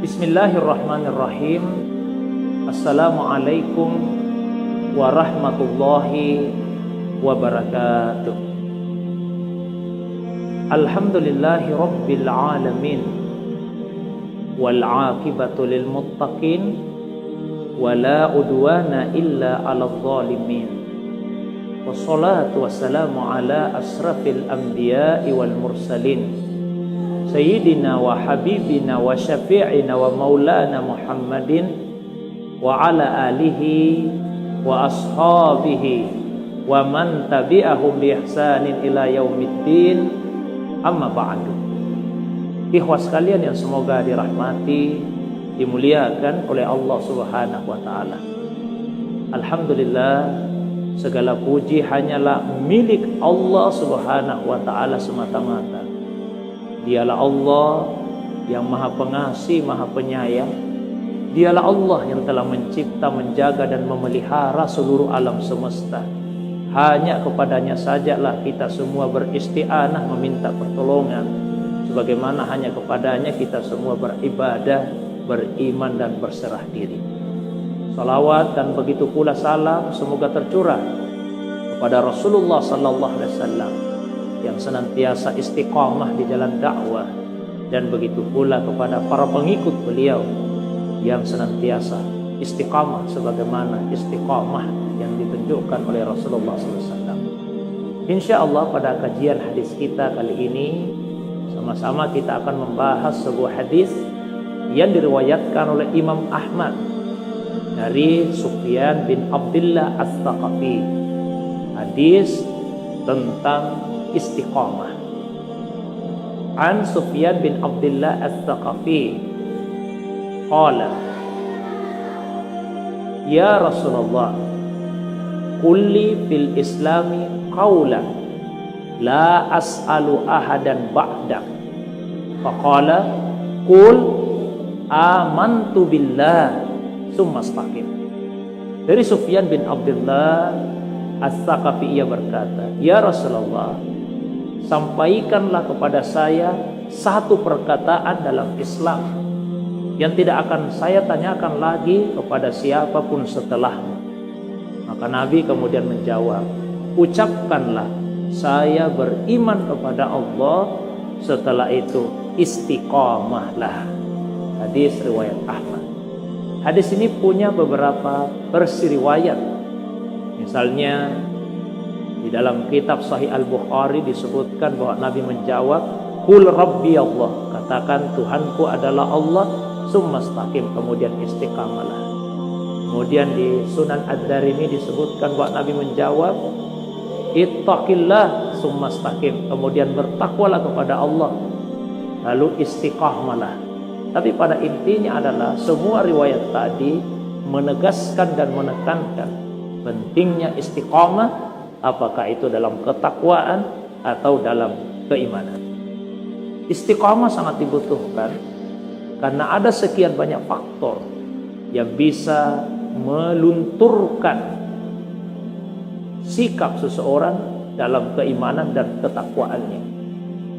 Bismillahirrahmanirrahim. Assalamualaikum warahmatullahi wabarakatuh. Alhamdulillahi rabbil alamin, wal aqibatu lil muttaqin, wala udwana illa 'alal zalimin. Wassalatu wassalamu ala asrafil anbiya'i wal mursalin, Sayyidina wa habibina wa syafi'ina wa maulana Muhammadin wa ala alihi wa ashabihi wa man tabi'ahum bi ihsanin ila yaumiddin, amma ba'du. Ikhwas sekalian yang semoga dirahmati, dimuliakan oleh Allah Subhanahu wa taala. Alhamdulillah, segala puji hanyalah milik Allah Subhanahu wa taala semata-mata. Dialah Allah yang Maha Pengasih, Maha Penyayang. Dialah Allah yang telah mencipta, menjaga dan memelihara seluruh alam semesta. Hanya kepadanya sajalah kita semua beristi'anah, meminta pertolongan. Sebagaimana hanya kepadanya kita semua beribadah, beriman dan berserah diri. Salawat dan begitu pula salam semoga tercurah kepada Rasulullah sallallahu alaihi wasallam yang senantiasa istiqamah di jalan dakwah, dan begitu pula kepada para pengikut beliau yang senantiasa istiqamah sebagaimana istiqamah yang ditunjukkan oleh Rasulullah SAW. InsyaAllah pada kajian hadis kita kali ini sama-sama kita akan membahas sebuah hadis yang diriwayatkan oleh Imam Ahmad dari Sufyan bin Abdullah As-Tsaqafi. Hadis tentang istiqamah. An Sufyan bin Abdullah As-Tsaqafi qala, ya Rasulullah, kulli fil islami qawlan la as'alu ahadan ba'dak. Faqala qul amantu billah summa istaqim. Dari Sufyan bin Abdullah As-Tsaqafi, ia berkata, ya Rasulullah, sampaikanlah kepada saya satu perkataan dalam Islam yang tidak akan saya tanyakan lagi kepada siapapun setelahmu. Maka Nabi kemudian menjawab, ucapkanlah saya beriman kepada Allah, setelah itu istiqamahlah. Hadis riwayat Ahmad. Hadis ini punya beberapa versi riwayat. Misalnya di dalam kitab Sahih Al-Bukhari disebutkan bahwa Nabi menjawab, Qul Rabbi Allah, katakan Tuhanku adalah Allah, summa istaqim, kemudian istiqamalah. Kemudian di Sunan Ad-Darimi disebutkan bahwa Nabi menjawab, Ittaqillah summa istaqim, kemudian bertakwalah kepada Allah, lalu istiqamalah. Tapi pada intinya adalah semua riwayat tadi menegaskan dan menekankan pentingnya istiqamah, apakah itu dalam ketakwaan atau dalam keimanan. Istiqamah sangat dibutuhkan karena ada sekian banyak faktor yang bisa melunturkan sikap seseorang dalam keimanan dan ketakwaannya.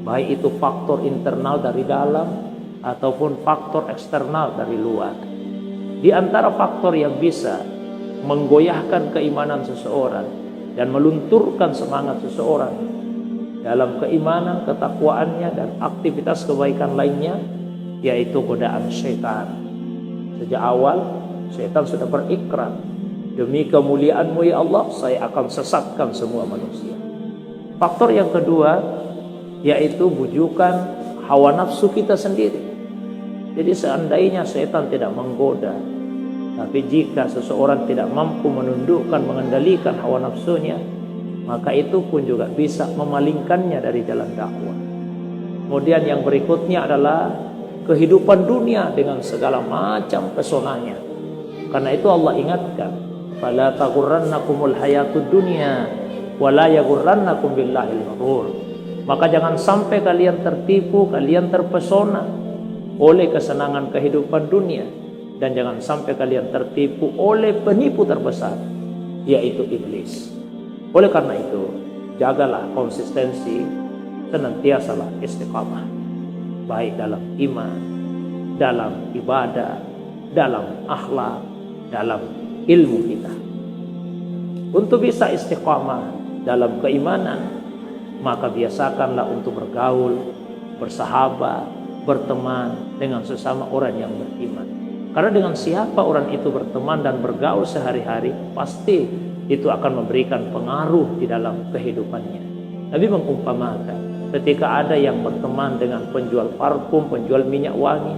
Baik itu faktor internal dari dalam ataupun faktor eksternal dari luar. Di antara faktor yang bisa menggoyahkan keimanan seseorang dan melunturkan semangat seseorang dalam keimanan, ketakwaannya dan aktivitas kebaikan lainnya, yaitu godaan syaitan. Sejak awal syaitan sudah berikrar, demi kemuliaan-Mu ya Allah, saya akan sesatkan semua manusia. Faktor yang kedua yaitu bujukan hawa nafsu kita sendiri. Jadi seandainya syaitan tidak menggoda, tapi jika seseorang tidak mampu menundukkan, mengendalikan hawa nafsunya, maka itu pun juga bisa memalingkannya dari jalan dakwah. Kemudian yang berikutnya adalah kehidupan dunia dengan segala macam pesonanya. Karena itu Allah ingatkan, fala taghurrannakumul hayatud dunya wala yaghurrannakum billahil ghurur. Maka jangan sampai kalian tertipu, kalian terpesona oleh kesenangan kehidupan dunia, dan jangan sampai kalian tertipu oleh penipu terbesar, yaitu iblis. Oleh karena itu, jagalah konsistensi, senantiasalah istiqamah, baik dalam iman, dalam ibadah, dalam akhlak, dalam ilmu kita. Untuk bisa istiqamah dalam keimanan, maka biasakanlah untuk bergaul, bersahabat, berteman dengan sesama orang yang beriman. Karena dengan siapa orang itu berteman dan bergaul sehari-hari, pasti itu akan memberikan pengaruh di dalam kehidupannya. Nabi mengumpamakan, ketika ada yang berteman dengan penjual parfum, penjual minyak wangi,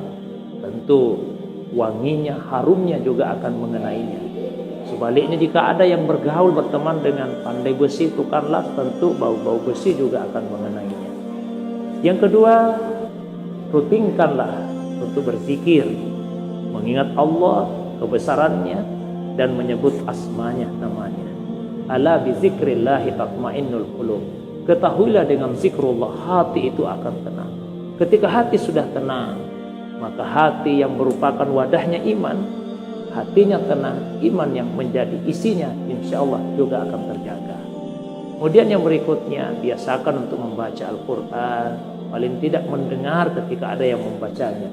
tentu wanginya, harumnya juga akan mengenainya. Sebaliknya jika ada yang bergaul berteman dengan pandai besi, tukang las, tentu bau-bau besi juga akan mengenainya. Yang kedua, rutinkanlah untuk berzikir, mengingat Allah, kebesarannya, dan menyebut asmanya, namanya. Ala bi zikrillahi tatmainnul qulub. Ketahuilah dengan zikrullah hati itu akan tenang. Ketika hati sudah tenang, maka hati yang merupakan wadahnya iman, hatinya tenang, iman yang menjadi isinya insya Allah juga akan terjaga. Kemudian yang berikutnya, biasakan untuk membaca Al-Quran, paling tidak mendengar ketika ada yang membacanya.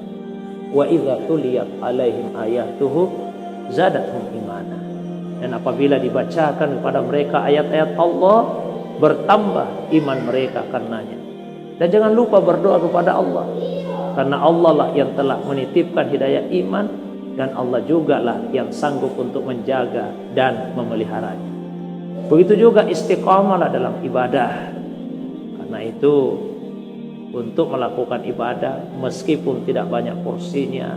Wa idza tuliyat alaihim ayatuhu zadatuhum imana. Dan apabila dibacakan kepada mereka ayat-ayat Allah, bertambah iman mereka karenanya. Dan jangan lupa berdoa kepada Allah, karena Allah lah yang telah menitipkan hidayah iman, dan Allah juga lah yang sanggup untuk menjaga dan memeliharanya. Begitu juga istiqamahlah dalam ibadah. Karena itu, untuk melakukan ibadah meskipun tidak banyak porsinya,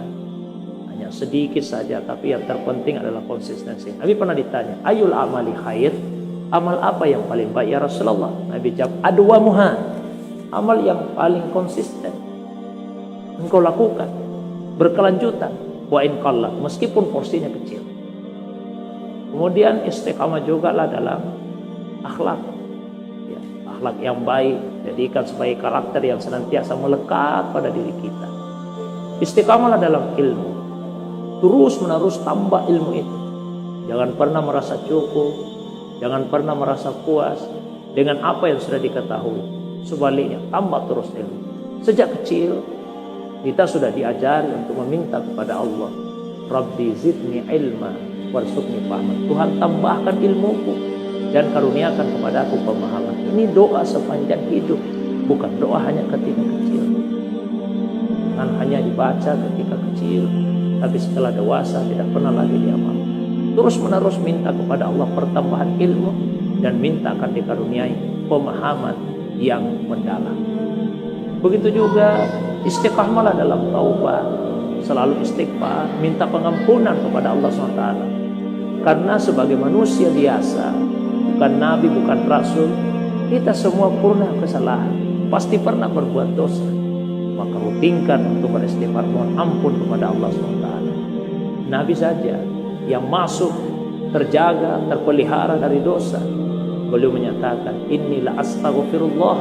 hanya sedikit saja, tapi yang terpenting adalah konsistensi. Nabi pernah ditanya, ayul amali khair, amal apa yang paling baik ya Rasulullah? Nabi jawab, adwamuha, amal yang paling konsisten engkau lakukan berkelanjutan, wa in qalla, meskipun porsinya kecil. Kemudian istiqamah juga lah dalam akhlak, ya, akhlak yang baik jadikan sebagai karakter yang senantiasa melekat pada diri kita. Istiqamahlah dalam ilmu, terus menerus tambah ilmu itu. Jangan pernah merasa cukup, jangan pernah merasa puas dengan apa yang sudah diketahui. Sebaliknya, tambah terus ilmu. Sejak kecil kita sudah diajari untuk meminta kepada Allah, Rabbi zidni ilma warzuqni fahman. Tuhan, tambahkan ilmuku dan karuniakan kepadaku pemahaman. Ini doa sepanjang hidup, bukan doa hanya ketika kecil. Bukan hanya dibaca ketika kecil, tapi setelah dewasa tidak pernah lagi diamalkan. Terus menerus minta kepada Allah pertambahan ilmu, dan minta akan dikaruniai pemahaman yang mendalam. Begitu juga istiqamahlah dalam taubat, selalu istighfar, minta pengampunan kepada Allah SWT. Karena sebagai manusia biasa, bukan nabi, bukan rasul, kita semua purna kesalahan, pasti pernah berbuat dosa. Maka rutinkan untuk beristighfar, mohon ampun kepada Allah SWT. Nabi saja yang masuk, terjaga, terpelihara dari dosa, beliau menyatakan, inilah astaghfirullah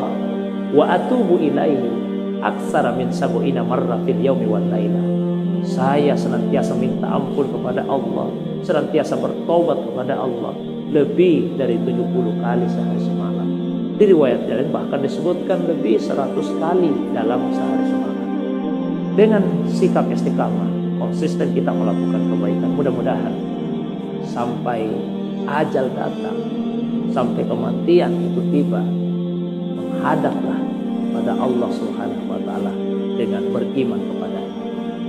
wa atubu ilaihi aksara min sab'ina marra fil yaumi wal laila. Saya senantiasa minta ampun kepada Allah, senantiasa bertobat kepada Allah lebih dari 70 kali sehari semalam. Di riwayat lain bahkan disebutkan lebih 100 kali dalam sehari semalam. Dengan sikap istiqamah, konsisten kita melakukan kebaikan, mudah-mudahan sampai ajal datang, sampai kematian itu tiba, menghadaplah pada Allah Subhanahu wa taala dengan beriman kepada-Nya.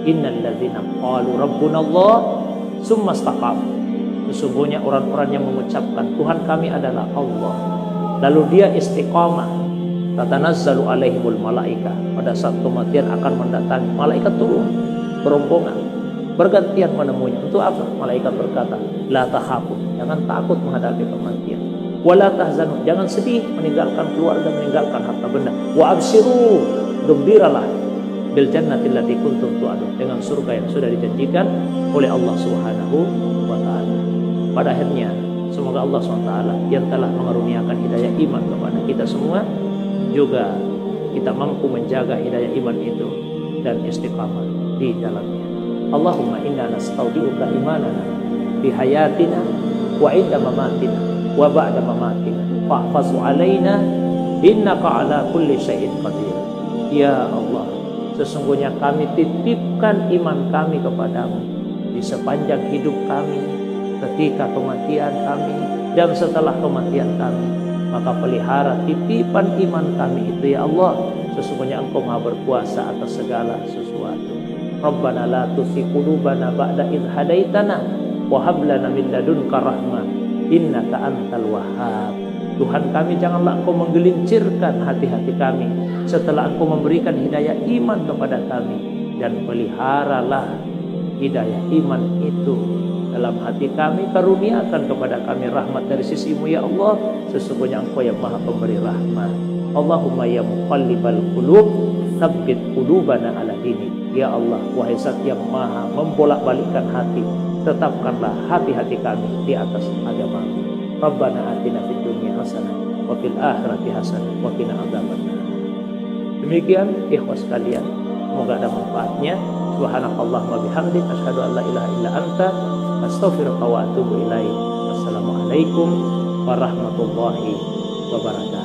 Innal ladzina qalu rabbuna Allah tsumma istaqamu. Sesungguhnya orang-orang yang mengucapkan Tuhan kami adalah Allah, lalu dia istiqamah, tatanazzalu alaihimul malaika. Pada saat kematian akan mendatangi, malaikat turun berombongan, bergantian menemuinya. Untuk apa? Malaikat berkata, la takhafu, jangan takut menghadapi kematian. Wala tahzanu, jangan sedih meninggalkan keluarga, meninggalkan harta benda. Wa abshiru, gembiralah bil jannati allati kuntum tu'adun, dengan surga yang sudah dijanjikan oleh Allah Subhanahu wa taala. Pada akhirnya, semoga Allah SWT yang telah mengaruniakan hidayah iman kepada kita semua, juga kita mampu menjaga hidayah iman itu dan istiqamah di dalamnya. Allahumma inna nastaudi'uka imanana fi hayatina wa inda mamatina wa ba'da mamatina fahfazu alaina innaka ala kulli syai'in qadir. Ya Allah, Sesungguhnya kami titipkan iman kami kepadamu di sepanjang hidup kami, ketika kematian kami, dan setelah kematian kami. Maka pelihara titipan iman kami itu ya Allah. Sesungguhnya Engkau Maha berkuasa atas segala sesuatu. Rabbana la tuzigh qulubana ba'da idh hadaitana wa hab lana min ladunka rahmah innaka antal wahhab. Tuhan kami, janganlah Engkau menggelincirkan hati-hati kami setelah Engkau memberikan hidayah iman kepada kami, dan peliharalah hidayah iman itu dalam hati kami. Karuniakan kepada kami rahmat dari sisi-Mu ya Allah. Sesungguhnya Engkau yang Maha pemberi rahmat. Allahumma ya muqallibal qulub tsabbit qulubana ala dinik. Ya Allah, wahai Zat yang Maha membolak-balikkan hati, tetapkanlah hati-hati kami di atas agama-Mu. Rabbana atina fid dunya hasanah wa fil akhirati hasanah wa qina adzabannar. Demikian ikhwas sekalian, semoga ada manfaatnya. Subhanakallahumma bihamdik asyhadu an la ilaha illa anta astaghfiruka wa atubu ilaik. Wassalamualaikum warahmatullahi wabarakatuh.